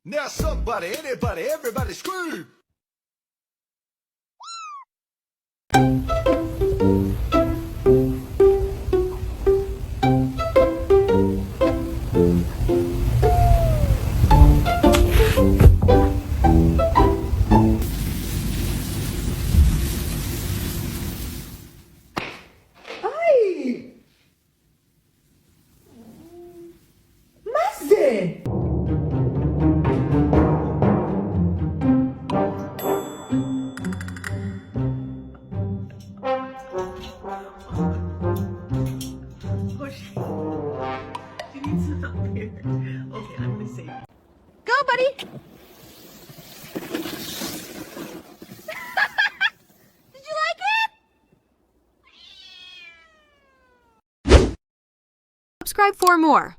Now somebody, anybody, everybody scream! Ai! Mazze! Oh, she needs to stop here. Okay, I'm gonna save you. Go, buddy! Did you like it? Subscribe for more.